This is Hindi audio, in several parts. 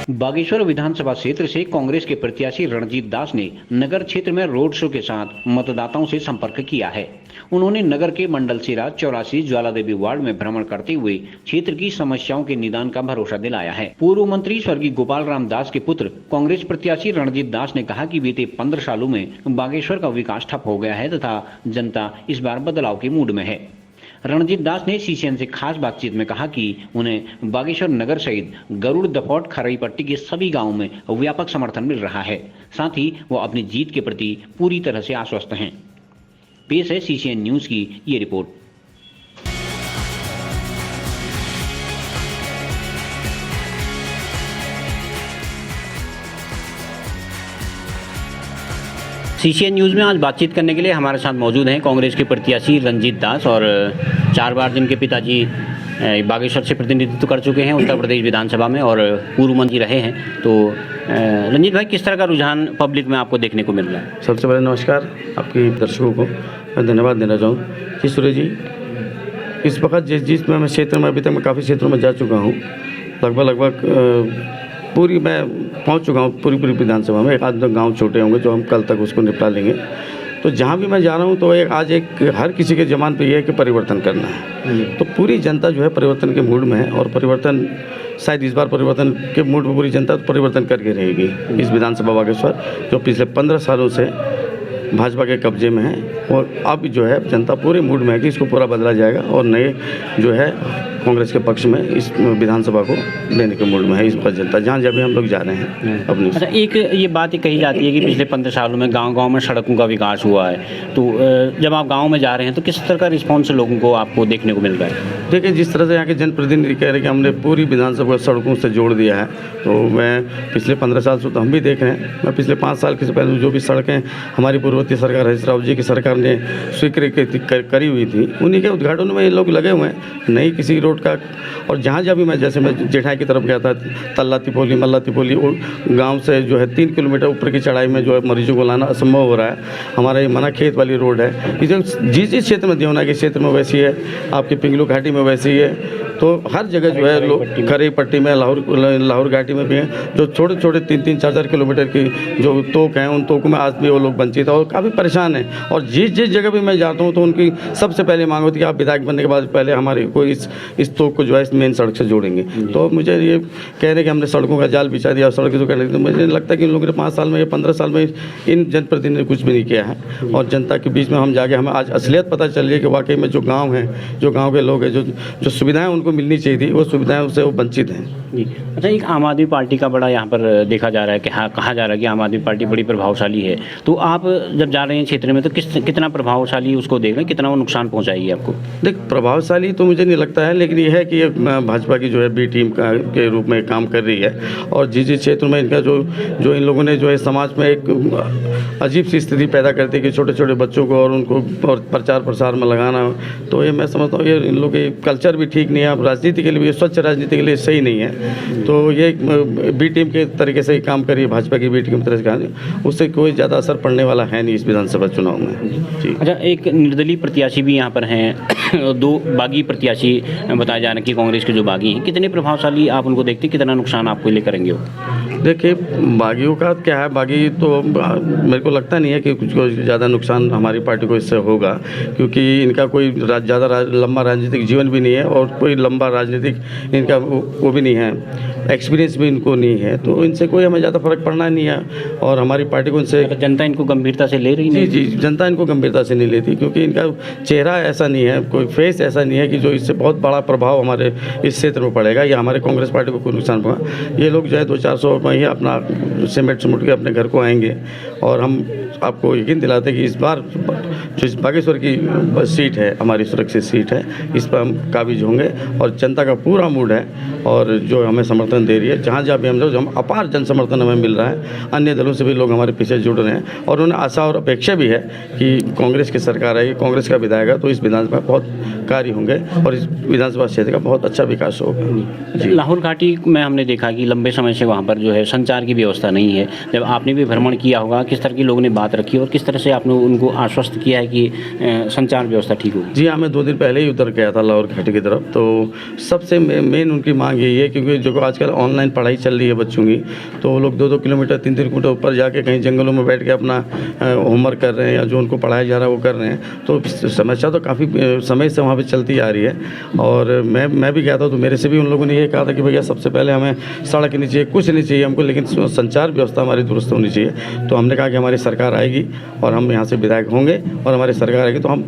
बागेश्वर विधानसभा क्षेत्र से कांग्रेस के प्रत्याशी रणजीत दास ने नगर क्षेत्र में रोड शो के साथ मतदाताओं से संपर्क किया है। उन्होंने नगर के मंडल सिरा 84 ज्वालादेवी वार्ड में भ्रमण करते हुए क्षेत्र की समस्याओं के निदान का भरोसा दिलाया है। पूर्व मंत्री स्वर्गीय गोपाल राम दास के पुत्र कांग्रेस प्रत्याशी रणजीत दास ने कहा कि बीते 15 सालों में बागेश्वर का विकास ठप हो गया है तथा जनता इस बार बदलाव के मूड में है। रणजीत दास ने सीसीएन से खास बातचीत में कहा कि उन्हें बागेश्वर नगर सहित गरुड़ दफौट खरई पट्टी के सभी गांवों में व्यापक समर्थन मिल रहा है। साथ ही वो अपनी जीत के प्रति पूरी तरह से आश्वस्त हैं। पेश है सीसीएन न्यूज की ये रिपोर्ट। सीसीएन न्यूज़ में आज बातचीत करने के लिए हमारे साथ मौजूद हैं कांग्रेस के प्रत्याशी रणजीत दास और 4 बार जिनके पिताजी बागेश्वर से प्रतिनिधित्व कर चुके हैं उत्तर प्रदेश विधानसभा में और पूर्व मंत्री रहे हैं। तो रणजीत भाई, किस तरह का रुझान पब्लिक में आपको देखने को मिल रहा है? सबसे पहले नमस्कार आपके दर्शकों को मैं धन्यवाद देना चाहूँ कि सूर्य जी, इस वक्त जिस मैं क्षेत्र में अभी तक मैं काफ़ी क्षेत्रों में जा चुका हूँ, लगभग पूरी मैं पहुंच चुका हूं पूरी विधानसभा में। एक आध दो गांव छोटे होंगे जो हम कल तक उसको निपटा लेंगे। तो जहां भी मैं जा रहा हूं तो आज हर किसी के ज़बान पे ये है कि परिवर्तन करना है। तो पूरी जनता जो है परिवर्तन के मूड में है और परिवर्तन शायद इस बार परिवर्तन के मूड में पूरी जनता परिवर्तन करके रहेगी। इस विधानसभा बागेश्वर जो पिछले 15 सालों से भाजपा के कब्जे में है और अब जो है जनता पूरे मूड में है कि इसको पूरा बदला जाएगा और नए जो है कांग्रेस के पक्ष में इस विधानसभा को देने के मूड में है इस पर जनता, जहाँ जब भी हम लोग जा रहे हैं अपनी। अच्छा, एक ये बात ही कही जाती है कि पिछले 15 सालों में गांव-गांव में सड़कों का विकास हुआ है। तो जब आप गांव में जा रहे हैं तो किस तरह का रिस्पॉन्स लोगों को आपको देखने को मिल रहा है? देखिए, जिस तरह से यहाँ के जनप्रतिनिधि कह रहे हैं कि हमने पूरी विधानसभा को सड़कों से जोड़ दिया है, तो मैं पिछले 15 साल से तो हम भी देख रहे हैं। मैं पिछले 5 साल के पहले जो भी सड़कें हमारी पूर्ववर्ती सरकार हरीश राव जी की सरकार ने स्वीकृत करी हुई थी, उन्हीं के उद्घाटन में ये लोग लगे हुए हैं। नई किसी रोड का, और जहाँ जहाँ भी मैं जैसे मैं जेठाई की तरफ गया था, तल्ला तिपोली मल्ला तिपोली गांव से जो है 3 किलोमीटर ऊपर की चढ़ाई में जो है मरीजों को लाना असंभव हो रहा है। हमारा ये मना खेत वाली रोड है, जिस क्षेत्र में देवना के क्षेत्र में वैसी है, आपकी पिंगलू घाटी में वैसी है। तो हर जगह जो है लोग खरई पट्टी में लाहौर घाटी में भी हैं, जो छोटे छोटे 3-3, 4-4 किलोमीटर की जो तोक हैं, उन तोकों में आज भी वो लोग वंचित है और काफ़ी परेशान हैं। और जिस जगह भी मैं जाता हूँ तो उनकी सबसे पहले मांग होती है कि आप विधायक बनने के बाद पहले हमारे को इस तोक को जो है इस मेन सड़क से जोड़ेंगे। तो मुझे ये कह रहे कि हमने सड़कों का जाल बिछा दिया, सड़क जो कह रहे, तो मुझे लगता है कि इन लोगों ने 5 साल में या 15 साल में इन जनप्रतिनिधि ने कुछ भी नहीं किया है। और जनता के बीच में हम जाके हमें आज असलियत पता चल रही है कि वाकई में जो गाँव हैं, जो गाँव के लोग हैं, जो सुविधाएँ उनको मिलनी चाहिए थी, वो सुविधाएं से वो वंचित हैं। जी, अच्छा, एक आम आदमी पार्टी का बड़ा यहाँ पर देखा जा रहा है कि हाँ, कहा जा रहा है कि आम आदमी पार्टी बड़ी प्रभावशाली है। तो आप जब जा रहे हैं क्षेत्र में तो कितना प्रभावशाली उसको देख रहे हैं, कितना वो नुकसान पहुँचाएगी आपको? देख, प्रभावशाली तो मुझे नहीं लगता है, लेकिन ये है कि ये भाजपा की जो है बी टीम के रूप में काम कर रही है। और जिस क्षेत्र में इनका जो इन लोगों ने जो है समाज में एक अजीब सी स्थिति पैदा करती है कि छोटे छोटे बच्चों को और उनको और प्रचार प्रसार में लगाना, तो ये मैं समझता हूँ ये इन लोगों के कल्चर भी ठीक नहीं है। राजनीति के लिए, स्वच्छ राजनीति के लिए सही नहीं है। तो ये बी टीम के तरीके से ही काम कर रही है, भाजपा की बी टीम की तरह से काम, उससे कोई ज़्यादा असर पड़ने वाला है नहीं इस विधानसभा चुनाव में। जी, अच्छा, एक निर्दलीय प्रत्याशी भी यहाँ पर हैं, 2 बागी प्रत्याशी बताए जा रहे हैं कि कांग्रेस के जो बागी हैं, कितने प्रभावशाली आप उनको देखते, कितना नुकसान आपको लिए करेंगे वो? देखिए, बागियों का क्या है, बागी तो मेरे को लगता नहीं है कि कुछ ज़्यादा नुकसान हमारी पार्टी को इससे होगा, क्योंकि इनका कोई ज़्यादा लंबा राजनीतिक जीवन भी नहीं है और कोई लंबा राजनीतिक इनका वो भी नहीं है, एक्सपीरियंस भी इनको नहीं है। तो इनसे कोई हमें ज़्यादा फर्क पड़ना नहीं है और हमारी पार्टी को इनसे जनता इनको गंभीरता से ले रही नहीं? जी, जनता इनको गंभीरता से नहीं लेती, क्योंकि इनका चेहरा ऐसा नहीं है, कोई फेस ऐसा नहीं है कि जो इससे बहुत बड़ा प्रभाव हमारे इस क्षेत्र में पड़ेगा या हमारे कांग्रेस पार्टी को कोई नुकसान होगा। ये लोग जो है 200-400 में ही अपना सिमट के अपने घर को आएंगे और हम आपको यकीन दिलाते हैं कि इस बार जो इस बागेश्वर की सीट है, हमारी सुरक्षित सीट है, इस पर हम काबिज होंगे और जनता का पूरा मूड है और जो हमें समर्थन दे रही है, जहाँ जहाँ भी हम अपार जन समर्थन हमें मिल रहा है। अन्य दलों से भी लोग हमारे पीछे जुड़ रहे हैं और उन्हें आशा और अपेक्षा भी है कि कांग्रेस की सरकार आएगी, कांग्रेस का विधायक है, तो इस विधानसभा में बहुत कार्य होंगे और इस विधानसभा क्षेत्र का बहुत अच्छा विकास होगा। जी। लाहौर घाटी में हमने देखा कि लंबे समय से वहाँ पर जो है संचार की व्यवस्था नहीं है। जब आपने भी भ्रमण किया होगा, किस तरह के लोगों ने बात रखी और किस तरह से आपने उनको आश्वस्त किया है कि संचार व्यवस्था ठीक होगी? जी हाँ, मैं 2 दिन पहले ही उधर गया था लाहौर घाटी की तरफ। तो सबसे मेन उनकी मांग यही है, क्योंकि जो आजकल ऑनलाइन पढ़ाई चल रही है बच्चों की, तो वो लोग 2-2 किलोमीटर 3-3 किलोमीटर ऊपर जाके कहीं जंगलों में बैठ के अपना होमवर्क कर रहे हैं या जो उनको पढ़ाया जा रहा है वो कर रहे हैं। तो समस्या तो काफ़ी समय से वहाँ पे चलती आ रही है। और मैं भी गया था, तो मेरे से भी उन लोगों ने ये कहा था कि भैया सबसे पहले हमें सड़क नहीं चाहिए, कुछ नहीं चाहिए हमको, लेकिन संचार व्यवस्था हमारी दुरुस्त होनी चाहिए। तो हमने कहा कि हमारी सरकार आएगी और हम यहाँ से विधायक होंगे और हमारी सरकार आएगी तो हम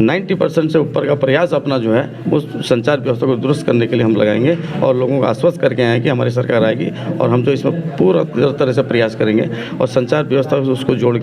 90% से ऊपर का प्रयास अपना जो है उस संचार व्यवस्था को दुरुस्त करने के लिए हम लगाएंगे और लोगों को आश्वस्त करके आए कि हमारी सरकार आएगी और हम जो इसमें पूरा तरह से प्रयास करेंगे और संचार व्यवस्था उसको जोड़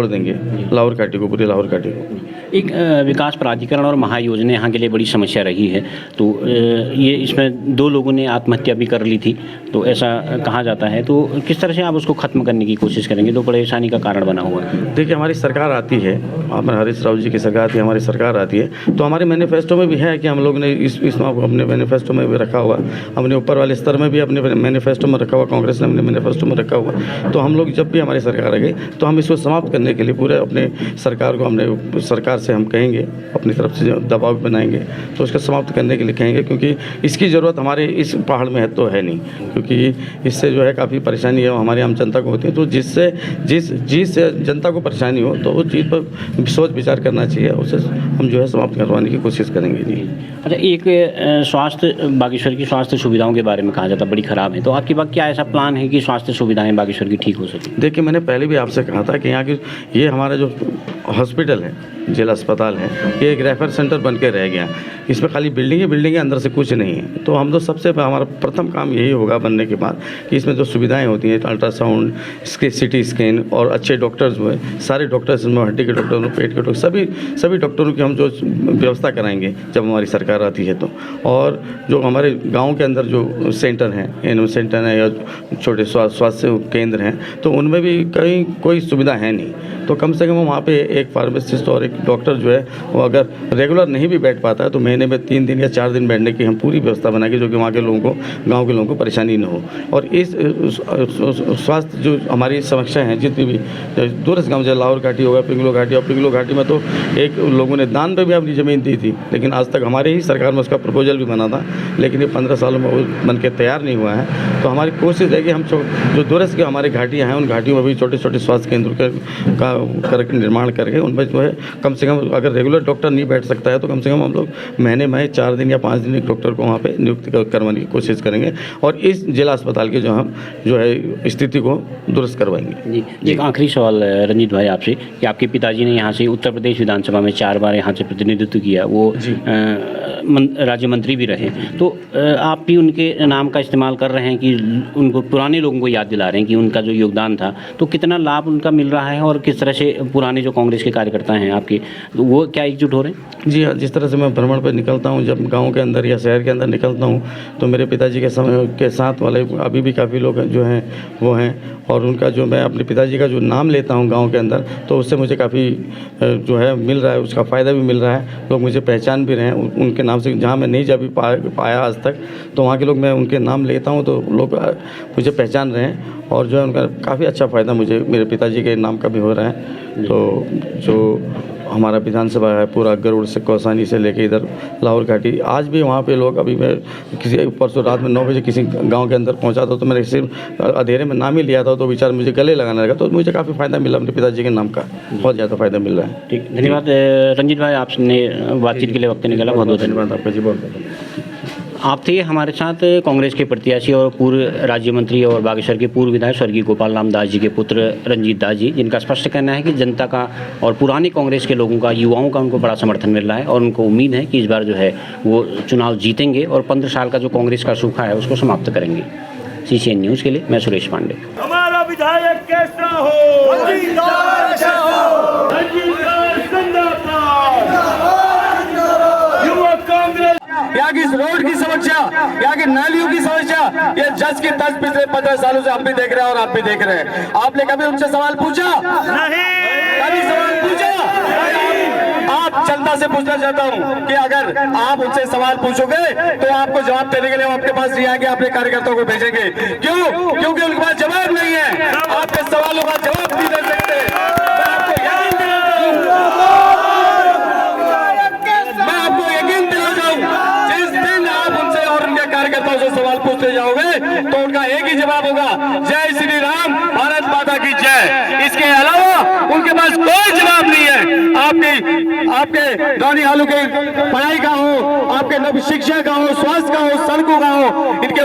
देंगे लाहौर घाटी को, पूरी लाहौर घाटी को। एक विकास प्राधिकरण और महायोजना यहाँ के लिए बड़ी समस्या रही है। तो ये इसमें 2 लोगों ने आत्महत्या भी कर ली थी, तो ऐसा कहा जाता है। तो किस तरह से आप उसको खत्म करने की कोशिश करेंगे? तो परेशानी का कारण बना हुआ है। देखिए, हमारी सरकार आती है, हमारे हरीश राव जी की सरकार आती है, हमारी सरकार आती है, तो हमारे मैनिफेस्टो में भी है कि हम लोग ने इसमें अपने मैनिफेस्टो में भी रखा हुआ, हमने ऊपर वाले स्तर में भी अपने मैनिफेस्टो में रखा हुआ, कांग्रेस ने अपने मैनिफेस्टो में रखा हुआ। तो हम लोग जब भी हमारी सरकार आ गई तो हम इसको समाप्त करने के लिए पूरे अपने सरकार को, हमने सरकार से हम कहेंगे, अपनी तरफ से दबाव बनाएंगे तो उसको समाप्त करने के लिए कहेंगे, क्योंकि इसकी ज़रूरत हमारे इस पहाड़ में है तो है नहीं, क्योंकि इससे जो है काफ़ी परेशानी है हमारी आम जनता को होती है। तो जिससे जिस जनता को परेशानी हो तो उस चीज़ पर सोच विचार करना चाहिए, उसे हम जो है समाप्त करवाने की कोशिश करेंगे। जी। अच्छा, एक स्वास्थ्य, बागेश्वर की स्वास्थ्य सुविधाओं के बारे में कहा जाता है बड़ी ख़राब है, तो आपके पास क्या ऐसा प्लान है कि स्वास्थ्य सुविधाएं बागेश्वर की ठीक हो सके? देखिए, मैंने पहले भी आपसे कहा था कि यहाँ की ये हमारा जो हॉस्पिटल है, जिला अस्पताल है, ये एक रेफर सेंटर बन के रह गया। इसमें खाली बिल्डिंग अंदर से कुछ नहीं है। तो हम तो सबसे हमारा प्रथम काम यही होगा बनने के बाद कि इसमें जो सुविधाएं होती हैं, अल्ट्रासाउंड, सिटी स्कैन और अच्छे डॉक्टर्स हुए, सारे डॉक्टर्स, हड्डी के डॉक्टर, पेट के डॉक्टर, सभी डॉक्टरों की हम जो व्यवस्था कराएंगे जब हमारी सरकार आती है तो। और जो हमारे गाँव के अंदर जो सेंटर हैं, एनएम सेंटर हैं या छोटे स्वास्थ्य केंद्र हैं, तो उनमें भी कहीं कोई सुविधा है नहीं। तो कम से कम वहाँ पे एक फार्मासिस्ट और एक डॉक्टर जो है वो अगर रेगुलर नहीं भी बैठ पाता है तो महीने में 3 दिन या 4 दिन बैठने की हम पूरी व्यवस्था बनाएंगे, जो कि वहाँ के लोगों को, गांव के लोगों को परेशानी न हो। और इस स्वास्थ्य जो हमारी समस्याएं हैं, जितनी भी दूरस्थ गाँव, जैसे लाहौर घाटी होगा, पिंगलो घाटी, और पिंगलो घाटी में तो एक लोगों ने दान पे भी अपनी ज़मीन दी थी, लेकिन आज तक हमारे ही सरकार में उसका प्रपोजल भी बना था, लेकिन ये 15 सालों में वो बन के तैयार नहीं हुआ है। तो हमारी कोशिश है कि हम जो दूरस्थ की हमारी घाटियाँ हैं, उन घाटियों में भी छोटे छोटे स्वास्थ्य केंद्र का निर्माण करके उनमें जो है कम से कम, अगर रेगुलर डॉक्टर नहीं बैठ सकता है तो कम से कम हम लोग महीने में 4 दिन या 5 दिन एक डॉक्टर को वहाँ पे नियुक्त करवाने की कोशिश करेंगे और इस जिला अस्पताल की जो है स्थिति को दुरुस्त करवाएंगे। जी। एक आखिरी सवाल रंजीत भाई आपसे, कि आपके पिताजी ने यहाँ से उत्तर प्रदेश विधानसभा में 4 बार यहाँ से प्रतिनिधित्व किया, वो राज्य मंत्री भी रहे, तो आप भी उनके नाम का इस्तेमाल कर रहे हैं कि उनको, पुराने लोगों को याद दिला रहे हैं कि उनका जो योगदान था, तो कितना लाभ उनका मिल रहा है और किस तरह से पुराने जो कांग्रेस के कार्यकर्ता हैं आपके, वो क्या एकजुट हो रहे हैं? जी हाँ, जिस तरह से मैं भ्रमण पर निकलता हूँ, जब गांव के अंदर या शहर के अंदर निकलता हूँ, तो मेरे पिताजी के साथ वाले अभी भी काफ़ी लोग जो हैं वो हैं, और उनका जो, मैं अपने पिताजी का जो नाम लेता हूँ गांव के अंदर, तो उससे मुझे काफ़ी जो है मिल रहा है, उसका फ़ायदा भी मिल रहा है। लोग मुझे पहचान भी रहे हैं उनके नाम से, जहाँ मैं नहीं जा भी पाया आज तक, तो वहाँ के लोग, मैं उनके नाम लेता हूँ तो लोग मुझे पहचान रहे हैं, और जो है उनका काफ़ी अच्छा फ़ायदा मुझे मेरे पिताजी के नाम का भी हो रहा है। तो जो हमारा विधानसभा है पूरा गरुड़ से, कौसानी से लेके इधर लाहौर घाटी, आज भी वहाँ पे लोग, अभी मैं किसी परसों रात में 9 बजे किसी गांव के अंदर पहुँचा था, तो मैंने सिर्फ अंधेरे में नाम ही लिया था, तो बेचारा मुझे गले लगाने लगा, तो मुझे काफ़ी फ़ायदा मिला, अपने पिताजी के नाम का बहुत ज़्यादा फ़ायदा मिल रहा है। ठीक, धन्यवाद रंजीत भाई, आपने बातचीत के लिए वक्त निकाला, बहुत बहुत धन्यवाद आपका जी, बहुत। आप थे हमारे साथ कांग्रेस के प्रत्याशी और पूर्व राज्य मंत्री और बागेश्वर के पूर्व विधायक स्वर्गीय गोपाल राम दास जी के पुत्र रंजीत दास जी, जिनका स्पष्ट कहना है कि जनता का और पुराने कांग्रेस के लोगों का, युवाओं का उनको बड़ा समर्थन मिल रहा है और उनको उम्मीद है कि इस बार जो है वो चुनाव जीतेंगे और 15 साल का जो कांग्रेस का सूखा है उसको समाप्त करेंगे। CCN न्यूज़ के लिए मैं सुरेश पांडे। हमारा विधायक कैसा हो? युवा कांग्रेस, यहाँ की रोड की समस्या, यहाँ की नालियों की समस्या, ये 10 की 10 पिछले 15 सालों से हम भी देख रहे हैं और आप भी देख रहे हैं। आपने कभी उनसे सवाल पूछा? नहीं। कभी सवाल पूछा? आप जनता से पूछना चाहता हूं कि अगर आप उनसे सवाल पूछोगे तो आपको जवाब देने के लिए वो आपके पास नहीं आएंगे, अपने कार्यकर्ताओं को भेजेंगे। क्यों? क्योंकि उनके पास जवाब नहीं है, आपके सवालों का जवाब नहीं दे सकते। मैं आपको यकीन दिलाता हूं, जिस दिन आप उनसे और उनके कार्यकर्ताओं से सवाल पूछते जाओगे तो उनका एक ही जवाब होगा, जय श्री राम, भारत माता की जय। इसके अलावा उनके पास कोई जवाब नहीं है। आपके गांधी हालों के पढ़ाई का हो, आपके नव शिक्षा का हो, स्वास्थ्य का हो, सड़कों का हो,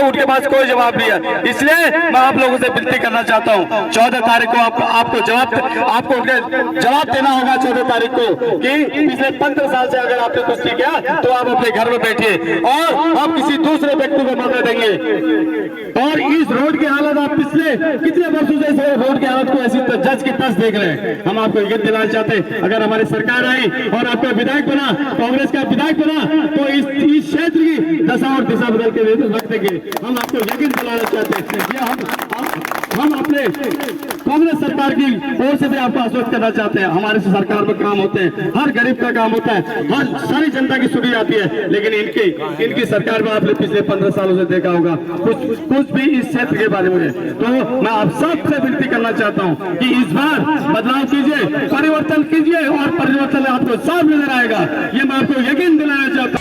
उनके पास कोई जवाब नहीं है। इसलिए मैं आप लोगों से विनती करना चाहता हूं, 14 तारीख को आपको उनके जवाब देना होगा 14 तारीख को कि पिछले 15 साल से अगर आपने कुछ नहीं किया तो आप अपने घर में बैठिए और आप किसी दूसरे व्यक्ति को मौका देंगे। और इस रोड की हालत आप पिछले कितने वर्षों से इस रोड की हालत को ऐसी जज की तर्ज देख रहे हैं। हम आपको यकीन दिलाना चाहते हैं, अगर हमारी सरकार आई और आपका विधायक बना, कांग्रेस का विधायक बना, तो इस क्षेत्र की दशा और दिशा बदल के रख देंगे। हम आपको यकीन दिलाना चाहते हैं, हम अपने कांग्रेस सरकार की ओर से भी आपको आश्वस्त करना चाहते हैं, हमारे सरकार में काम होते हैं, हर गरीब का काम होता है, हर सारी जनता की सुनी जाती है। लेकिन इनकी सरकार में आपने पिछले 15 सालों से देखा होगा कुछ भी इस क्षेत्र के बारे में। तो मैं आप सबसे विनती करना चाहता हूं कि इस बार बदलाव कीजिए, परिवर्तन कीजिए और परिवर्तन आपको साफ नजर आएगा, ये मैं आपको यकीन दिलाना चाहता हूं।